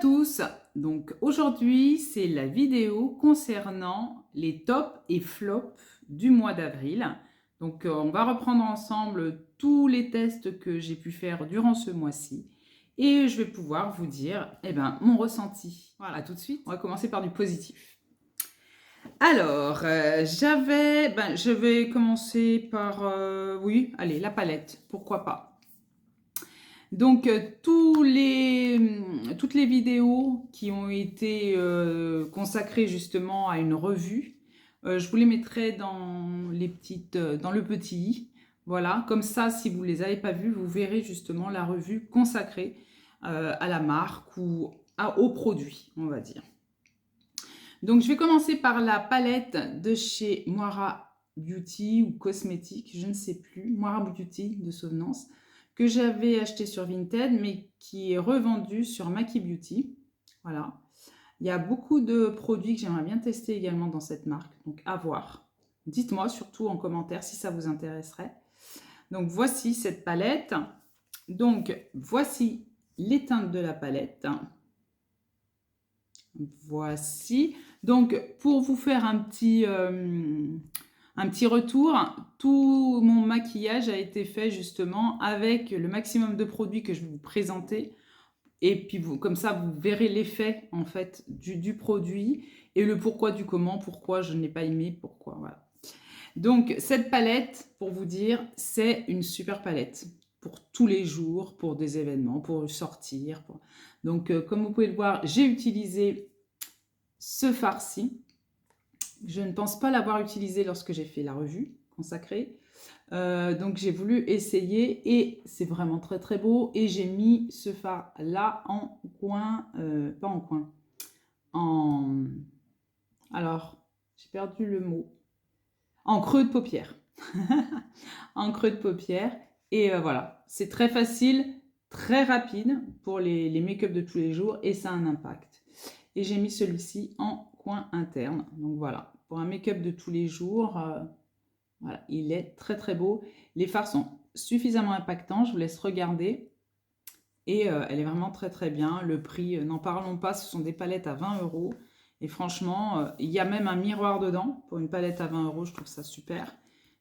tous, donc aujourd'hui c'est la vidéo concernant les tops et flops du mois d'avril. Donc on va reprendre ensemble tous les tests que j'ai pu faire durant ce mois-ci et je vais pouvoir vous dire mon ressenti. Voilà, tout de suite, on va commencer par du positif. Alors, je vais commencer par, oui, allez, la palette, pourquoi pas. Donc, toutes les vidéos qui ont été consacrées justement à une revue, je vous les mettrai dans dans le petit i. Voilà, comme ça, si vous ne les avez pas vues, vous verrez justement la revue consacrée à la marque ou au produit, on va dire. Donc, je vais commencer par la palette de chez Moira Beauty ou Cosmétique, je ne sais plus, Moira Beauty de Souvenance, que j'avais acheté sur Vinted, mais qui est revendu sur Maki Beauty. Voilà. Il y a beaucoup de produits que j'aimerais bien tester également dans cette marque, donc à voir. Dites-moi surtout en commentaire si ça vous intéresserait. Donc, voici cette palette. Donc, voici les teintes de la palette. Voici. Donc, pour vous faire un petit retour, tout mon maquillage a été fait justement avec le maximum de produits que je vais vous présenter. Et puis, comme ça, vous verrez l'effet en fait du produit et le pourquoi du comment, pourquoi je n'ai pas aimé, pourquoi, voilà. Donc, cette palette, pour vous dire, c'est une super palette pour tous les jours, pour des événements, pour sortir. Donc, comme vous pouvez le voir, j'ai utilisé ce fard-ci. Je ne pense pas l'avoir utilisé lorsque j'ai fait la revue consacrée. Donc, j'ai voulu essayer et c'est vraiment très, très beau. Et j'ai mis ce fard-là en coin, pas en coin, alors, j'ai perdu le mot. En creux de paupière. En creux de paupière. Et voilà, c'est très facile, très rapide pour les make-up de tous les jours et ça a un impact. Et j'ai mis celui-ci en coin interne. Donc voilà, pour un make-up de tous les jours, voilà, il est très très beau. Les fards sont suffisamment impactants, je vous laisse regarder. Et elle est vraiment très très bien. Le prix, n'en parlons pas, ce sont des palettes à 20 €. Et franchement, il y a même un miroir dedans pour une palette à 20 €, je trouve ça super.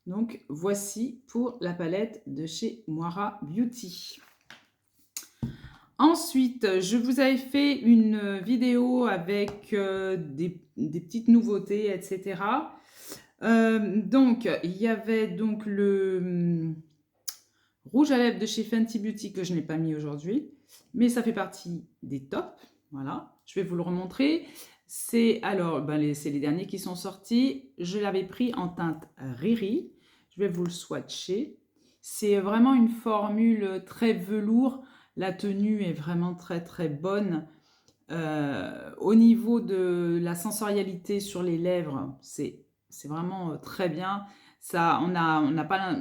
Donc voici pour la palette de chez Moira Beauty. Ensuite, je vous avais fait une vidéo avec des petites nouveautés, etc. Donc, il y avait donc le rouge à lèvres de chez Fenty Beauty que je n'ai pas mis aujourd'hui, mais ça fait partie des tops. Voilà, je vais vous le remontrer. C'est les derniers qui sont sortis. Je l'avais pris en teinte Riri. Je vais vous le swatcher. C'est vraiment une formule très velours. La tenue est vraiment très très bonne. Au niveau de la sensorialité sur les lèvres, c'est vraiment très bien. Ça, on n'a pas,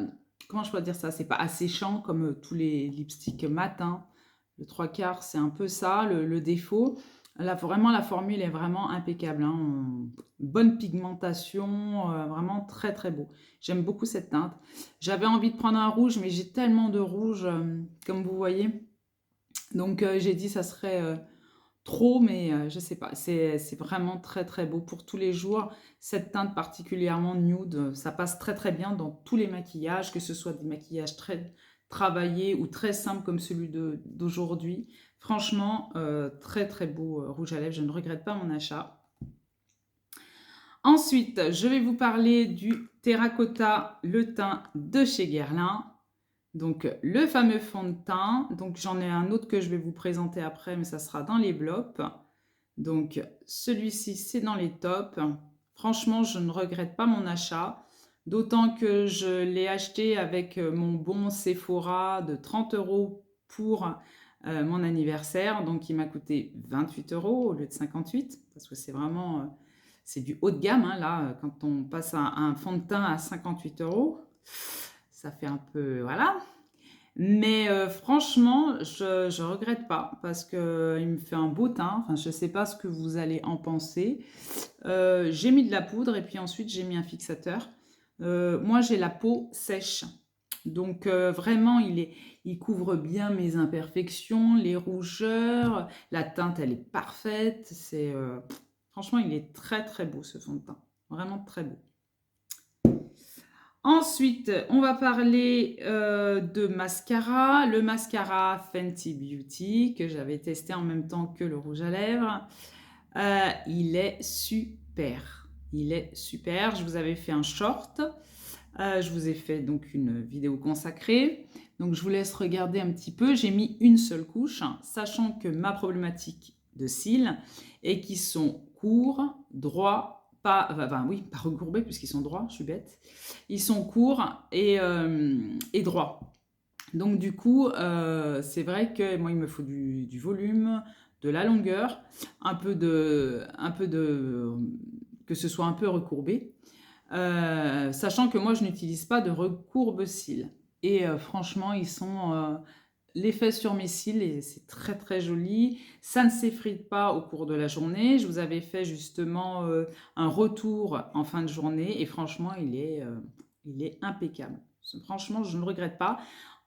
comment je peux dire ça, c'est pas asséchant comme tous les lipsticks mat. Hein. Le 3/4, c'est un peu ça, le défaut. Là, vraiment, la formule est vraiment impeccable. Hein. Bonne pigmentation, vraiment très très beau. J'aime beaucoup cette teinte. J'avais envie de prendre un rouge, mais j'ai tellement de rouge, comme vous voyez. Donc, j'ai dit ça serait trop, mais je sais pas. C'est vraiment très très beau pour tous les jours. Cette teinte particulièrement nude, ça passe très très bien dans tous les maquillages, que ce soit des maquillages très travaillés ou très simples comme celui d'aujourd'hui. Franchement, très très beau rouge à lèvres. Je ne regrette pas mon achat. Ensuite, je vais vous parler du Terracotta Le Teint de chez Guerlain. Donc, le fameux fond de teint. Donc, j'en ai un autre que je vais vous présenter après, mais ça sera dans les blops. Donc, celui-ci, c'est dans les tops. Franchement, je ne regrette pas mon achat. D'autant que je l'ai acheté avec mon bon Sephora de 30 € pour mon anniversaire. Donc, il m'a coûté 28 € au lieu de 58. Parce que c'est vraiment... c'est du haut de gamme, hein, là, quand on passe à un fond de teint à 58 €. Ça fait un peu... Voilà. Mais franchement, je regrette pas parce qu'il me fait un beau teint. Enfin, je ne sais pas ce que vous allez en penser. J'ai mis de la poudre et puis ensuite j'ai mis un fixateur. Moi, j'ai la peau sèche. Donc vraiment, il couvre bien mes imperfections, les rougeurs, la teinte, elle est parfaite. Franchement, il est très très beau ce fond de teint, vraiment très beau. Ensuite, on va parler de mascara. Le mascara Fenty Beauty que j'avais testé en même temps que le rouge à lèvres. Il est super. Il est super. Je vous avais fait un short. Je vous ai fait donc une vidéo consacrée. Donc je vous laisse regarder un petit peu. J'ai mis une seule couche, sachant que ma problématique de cils est qu'ils sont courts, droits, pas recourbés puisqu'ils sont droits, je suis bête. Ils sont courts et droits. Donc du coup, c'est vrai que moi il me faut du volume, de la longueur, que ce soit un peu recourbé. Sachant que moi je n'utilise pas de recourbe cils. Et franchement, ils sont l'effet sur mes cils et c'est très très joli. Ça ne s'effrite pas au cours de la journée. Je vous avais fait justement un retour en fin de journée et franchement, il est impeccable. Franchement, je ne le regrette pas.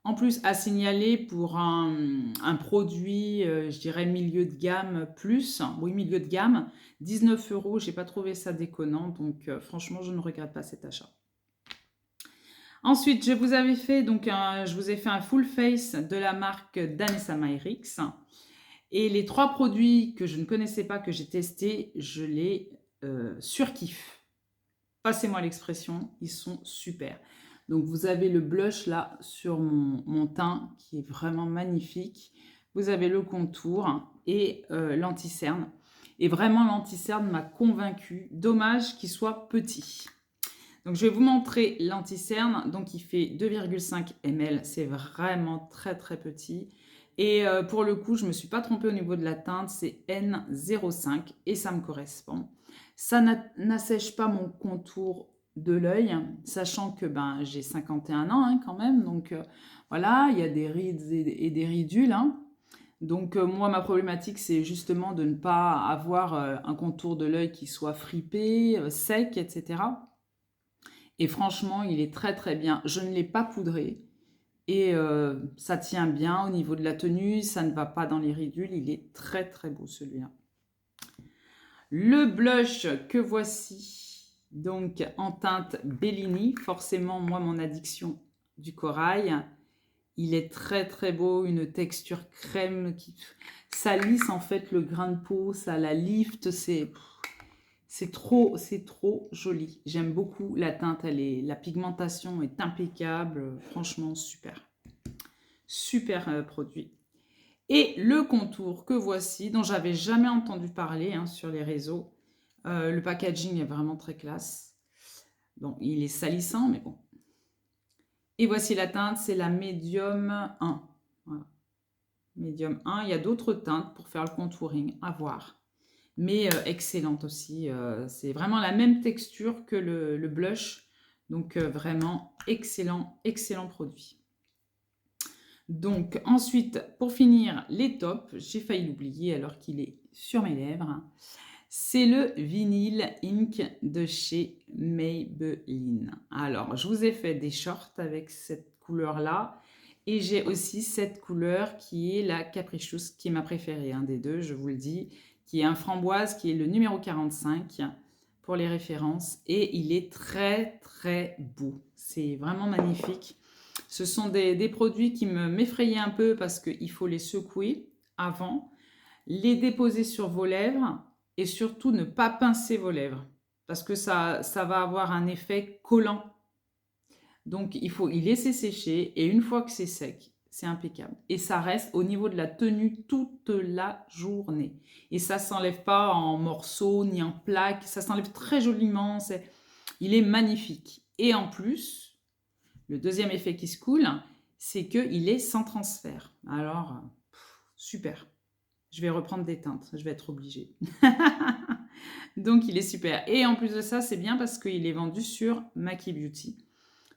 En plus, à signaler pour un produit, je dirais milieu de gamme plus, oui, milieu de gamme, 19 €, je n'ai pas trouvé ça déconnant, donc franchement, je ne regrette pas cet achat. Ensuite, je vous ai fait un full face de la marque Danessa Myrix. Et les 3 produits que je ne connaissais pas, que j'ai testés, je les surkiffe. Passez-moi l'expression, ils sont super. Donc vous avez le blush là sur mon teint qui est vraiment magnifique. Vous avez le contour et l'anti-cerne. Et vraiment l'anti-cerne m'a convaincue. Dommage qu'il soit petit. Donc je vais vous montrer l'anti-cerne. Donc il fait 2,5 ml. C'est vraiment très très petit. Et pour le coup, je ne me suis pas trompée au niveau de la teinte. C'est N05 et ça me correspond. Ça n'assèche pas mon contour de l'œil, sachant que j'ai 51 ans quand même. Donc voilà, il y a des rides et des ridules. Hein. Donc moi, ma problématique, c'est justement de ne pas avoir un contour de l'œil qui soit fripé, sec, etc. Et franchement, il est très très bien. Je ne l'ai pas poudré. Et ça tient bien au niveau de la tenue, ça ne va pas dans les ridules. Il est très très beau celui-là. Le blush que voici, donc en teinte Bellini. Forcément, moi, mon addiction du corail. Il est très très beau, une texture crème. Ça lisse en fait le grain de peau, ça la lift, c'est trop joli. J'aime beaucoup la teinte, la pigmentation est impeccable. Franchement, super. Super produit. Et le contour que voici, dont j'avais jamais entendu parler sur les réseaux. Le packaging est vraiment très classe. Bon, il est salissant, mais bon. Et voici la teinte, c'est la Medium 1. Voilà. Medium 1. Il y a d'autres teintes pour faire le contouring, à voir. Mais excellente aussi. C'est vraiment la même texture que le blush. Donc vraiment excellent, excellent produit. Donc ensuite, pour finir, les tops, j'ai failli l'oublier alors qu'il est sur mes lèvres. C'est le Vinyl Ink de chez Maybelline. Alors, je vous ai fait des shorts avec cette couleur-là. Et j'ai aussi cette couleur qui est la Capricious, qui est ma préférée, un des deux, je vous le dis, qui est un framboise, qui est le numéro 45 pour les références. Et il est très, très beau. C'est vraiment magnifique. Ce sont des produits qui m'effrayaient un peu parce qu'il faut les secouer avant, les déposer sur vos lèvres et surtout ne pas pincer vos lèvres parce que ça va avoir un effet collant. Donc il faut y laisser sécher et une fois que c'est sec, c'est impeccable. Et ça reste au niveau de la tenue toute la journée. Et ça ne s'enlève pas en morceaux ni en plaques, ça s'enlève très joliment, il est magnifique. Et en plus, le deuxième effet qui se coule, c'est qu'il est sans transfert. Alors, super. Je vais reprendre des teintes, je vais être obligée. Donc, il est super. Et en plus de ça, c'est bien parce qu'il est vendu sur Maki Beauty.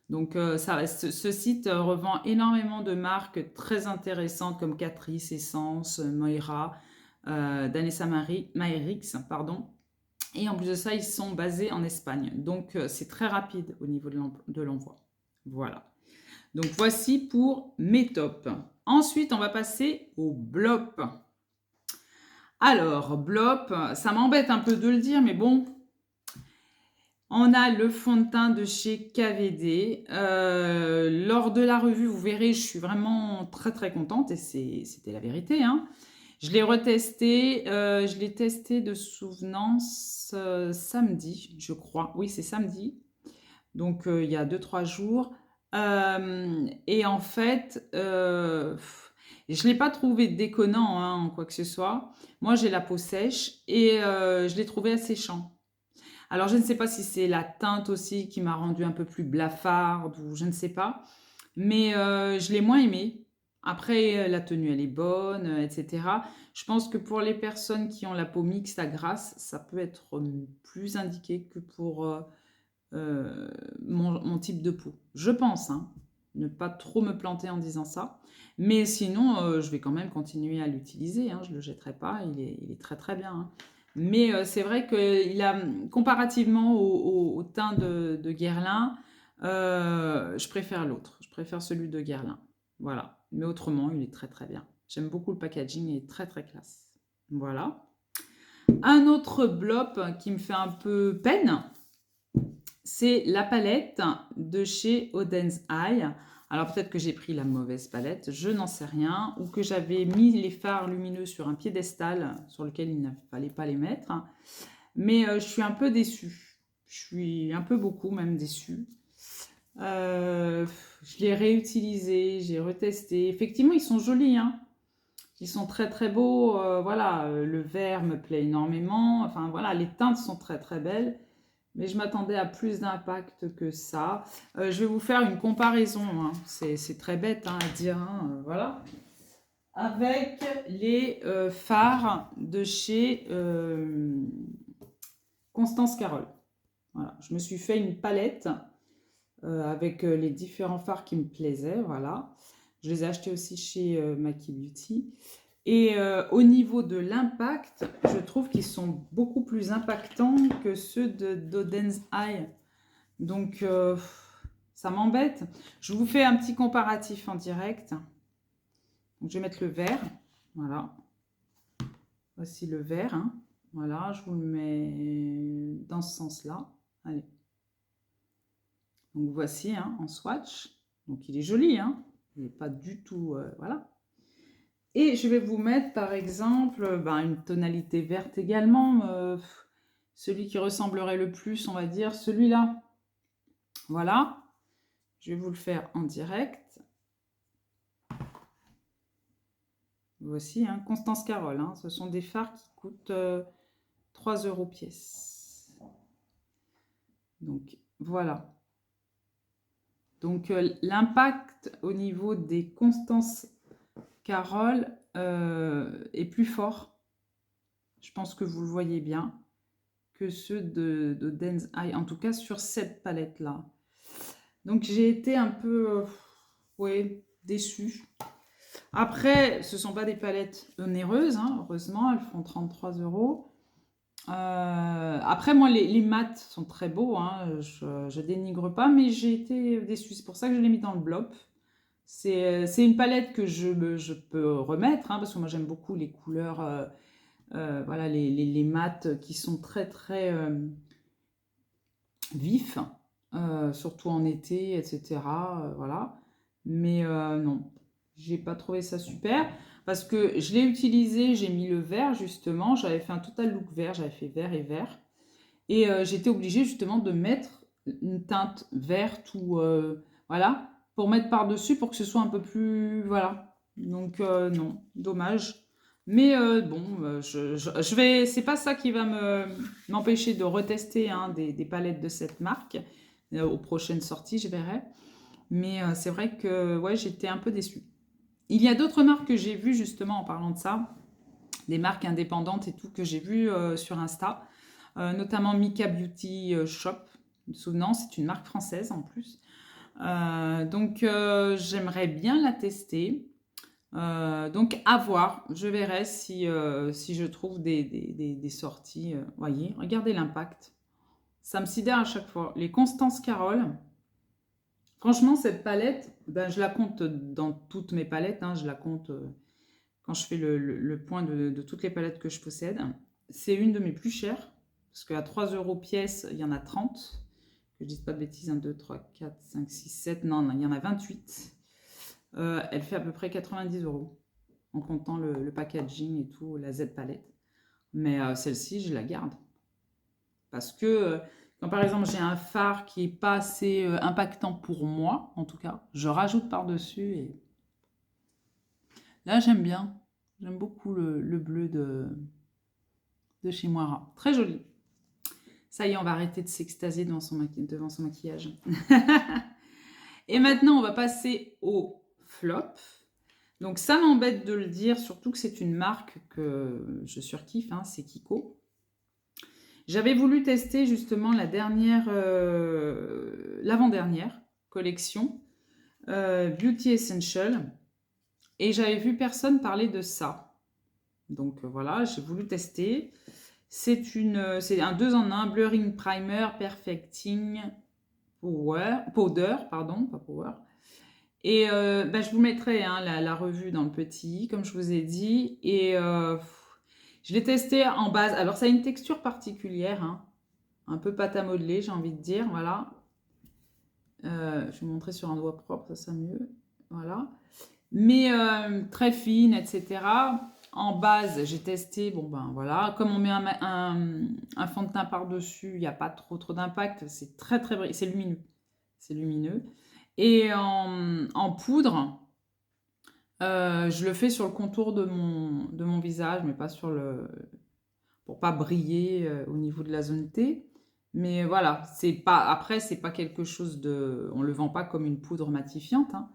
Donc, ce site revend énormément de marques très intéressantes comme Catrice, Essence, Moira, Danessa Myrix, pardon. Et en plus de ça, ils sont basés en Espagne. Donc, c'est très rapide au niveau de l'envoi. Voilà. Donc, voici pour mes tops. Ensuite, on va passer au blop. Alors, blop, ça m'embête un peu de le dire, mais bon, on a le fond de teint de chez KVD. Lors de la revue, vous verrez, je suis vraiment très très contente et c'était la vérité, hein. Je l'ai retesté, je l'ai testé de souvenance samedi, je crois. Oui, c'est samedi, donc il y a 2-3 jours. Et en fait, je ne l'ai pas trouvé déconnant hein, en quoi que ce soit. Moi, j'ai la peau sèche et je l'ai trouvé asséchant. Alors, je ne sais pas si c'est la teinte aussi qui m'a rendu un peu plus blafarde ou je ne sais pas. Mais je l'ai moins aimé. Après, la tenue, elle est bonne, etc. Je pense que pour les personnes qui ont la peau mixte à grasse, ça peut être plus indiqué que pour mon type de peau. Je pense, hein. Ne pas trop me planter en disant ça. Mais sinon, je vais quand même continuer à l'utiliser. Hein. Je ne le jetterai pas. Il est très très bien. Hein. Mais c'est vrai qu'il a, comparativement au teint de Guerlain, je préfère l'autre. Je préfère celui de Guerlain. Voilà. Mais autrement, il est très très bien. J'aime beaucoup le packaging, il est très très classe. Voilà. Un autre blop qui me fait un peu peine, c'est la palette de chez Oden's Eye. Alors peut-être que j'ai pris la mauvaise palette, je n'en sais rien, ou que j'avais mis les fards lumineux sur un piédestal sur lequel il ne fallait pas les mettre. Mais je suis un peu déçue. Je suis un peu beaucoup même déçue. Je l'ai réutilisé, j'ai retesté. Effectivement, ils sont jolis, hein. Ils sont très très beaux. Voilà, le vert me plaît énormément. Enfin voilà, les teintes sont très très belles. Mais je m'attendais à plus d'impact que ça. Je vais vous faire une comparaison. Hein. C'est très bête hein, à dire. Hein, voilà. Avec les fards de chez Constance Carole. Voilà. Je me suis fait une palette avec les différents fards qui me plaisaient. Voilà. Je les ai achetés aussi chez Maki Beauty. Et au niveau de l'impact, je trouve qu'ils sont beaucoup plus impactants que ceux d'Oden's Eye. Donc, ça m'embête. Je vous fais un petit comparatif en direct. Donc, je vais mettre le vert. Voilà. Voici le vert. Hein. Voilà, je vous le mets dans ce sens-là. Allez. Donc, voici hein, en swatch. Donc, il est joli. Hein. Il n'est pas du tout... voilà. Et je vais vous mettre par exemple une tonalité verte également, celui qui ressemblerait le plus, on va dire, celui-là. Voilà, je vais vous le faire en direct. Voici, hein, Constance Carole, hein, ce sont des fards qui coûtent 3 € pièce. Donc voilà. Donc l'impact au niveau des Constance Carole est plus fort, je pense que vous le voyez bien, que ceux de Oden's Eye, en tout cas sur cette palette-là. Donc j'ai été un peu déçue. Après, ce ne sont pas des palettes onéreuses, hein, heureusement, elles font 33 €. Après, moi, les mats sont très beaux, hein, je dénigre pas, mais j'ai été déçue. C'est pour ça que je l'ai mis dans le blop. C'est une palette que je peux remettre, hein, parce que moi j'aime beaucoup les couleurs, voilà, les mats qui sont très très vifs, surtout en été, etc. Voilà. Mais non, j'ai pas trouvé ça super, parce que je l'ai utilisé, j'ai mis le vert justement, j'avais fait un total look vert, j'avais fait vert et vert, et j'étais obligée justement de mettre une teinte verte ou voilà, pour mettre par-dessus pour que ce soit un peu plus... Voilà. Donc non, dommage. Mais bon, je vais... C'est pas ça qui va m'empêcher de retester hein, des palettes de cette marque. Aux prochaines sorties, je verrai. Mais c'est vrai que ouais, j'étais un peu déçue. Il y a d'autres marques que j'ai vues justement en parlant de ça. Des marques indépendantes et tout que j'ai vues sur Insta. Notamment Mika Beauty Shop. Souvenant, c'est une marque française en plus. Donc j'aimerais bien la tester. Donc à voir, je verrai si je trouve des sorties. Voyez, regardez l'impact. Ça me sidère à chaque fois. Les Constance Carole. Franchement, cette palette, Ben, je la compte dans toutes mes palettes, hein, je la compte quand je fais le point de toutes les palettes que je possède. C'est une de mes plus chères, parce qu'à 3 € pièce, il y en a 30. Que je dise pas de bêtises, 1, 2, 3, 4, 5, 6, 7, non, il y en a 28. Elle fait à peu près 90 €, en comptant le packaging et tout, la Z palette. Mais celle-ci, je la garde. Parce que quand par exemple j'ai un fard qui n'est pas assez impactant pour moi, en tout cas, je rajoute par-dessus et là j'aime bien. J'aime beaucoup le bleu de chez Moira. Très joli. Ça y est, on va arrêter de s'extasier devant son maquillage. Et maintenant, on va passer au flop. Donc ça m'embête de le dire, surtout que c'est une marque que je surkiffe, hein, c'est Kiko. J'avais voulu tester justement l'avant-dernière collection, Beauty Essential, et j'avais vu personne parler de ça. Donc voilà, j'ai voulu tester. C'est un 2 en 1, Blurring Primer, Perfecting Powder, pardon, pas Power. Et je vous mettrai hein, la revue dans le petit, comme je vous ai dit. Et je l'ai testé en base. Alors, ça a une texture particulière, hein, un peu pâte à modeler, j'ai envie de dire. Voilà. Je vais vous montrer sur un doigt propre, ça sera mieux. Voilà. Mais très fine, etc. En base, j'ai testé, bon ben voilà, comme on met un fond de teint par-dessus, il n'y a pas trop d'impact, c'est très brillant, c'est lumineux. C'est lumineux. Et en poudre, je le fais sur le contour de mon visage, mais pas sur pour pas briller au niveau de la zone T. Mais voilà, après, c'est pas quelque chose de... On le vend pas comme une poudre matifiante, hein,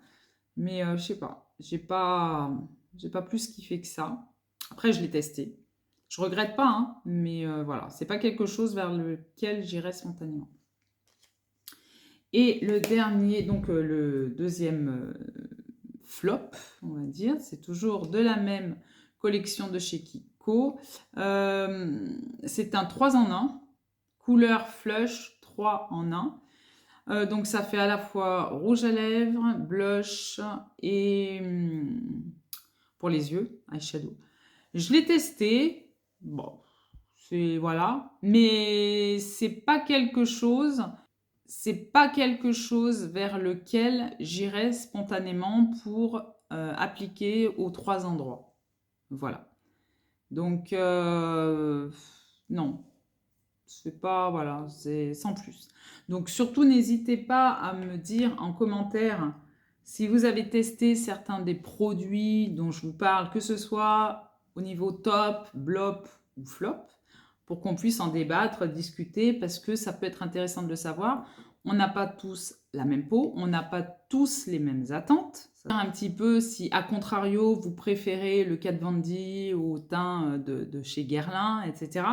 mais je sais pas. J'ai pas plus kiffé que ça. Après, je l'ai testé. Je regrette pas, hein, mais voilà, c'est pas quelque chose vers lequel j'irais spontanément. Et le dernier, donc le deuxième flop, on va dire, c'est toujours de la même collection de chez Kiko. C'est un 3 en 1, couleur flush 3 en 1. Donc ça fait à la fois rouge à lèvres, blush et pour les yeux, eyeshadow. Je l'ai testé, bon, c'est voilà, mais c'est pas quelque chose vers lequel j'irais spontanément pour appliquer aux 3 endroits. Voilà. Donc non, c'est pas voilà, c'est sans plus. Donc surtout n'hésitez pas à me dire en commentaire si vous avez testé certains des produits dont je vous parle, que ce soit au niveau top, blop ou flop, pour qu'on puisse en débattre, discuter, parce que ça peut être intéressant de le savoir. On n'a pas tous la même peau, on n'a pas tous les mêmes attentes. Un petit peu si, à contrario, vous préférez le Kat Von D au teint de chez Guerlain, etc.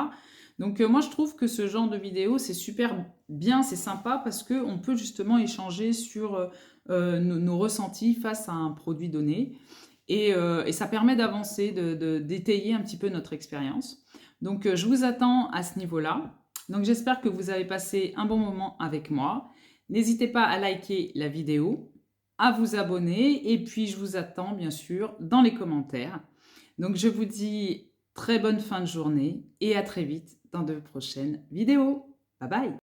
Donc moi, je trouve que ce genre de vidéo, c'est super bien, c'est sympa, parce qu'on peut justement échanger sur nos ressentis face à un produit donné. Et ça permet d'avancer, d'étayer un petit peu notre expérience. Donc, je vous attends à ce niveau-là. Donc, j'espère que vous avez passé un bon moment avec moi. N'hésitez pas à liker la vidéo, à vous abonner et puis je vous attends bien sûr dans les commentaires. Donc, je vous dis très bonne fin de journée et à très vite dans de prochaines vidéos. Bye bye!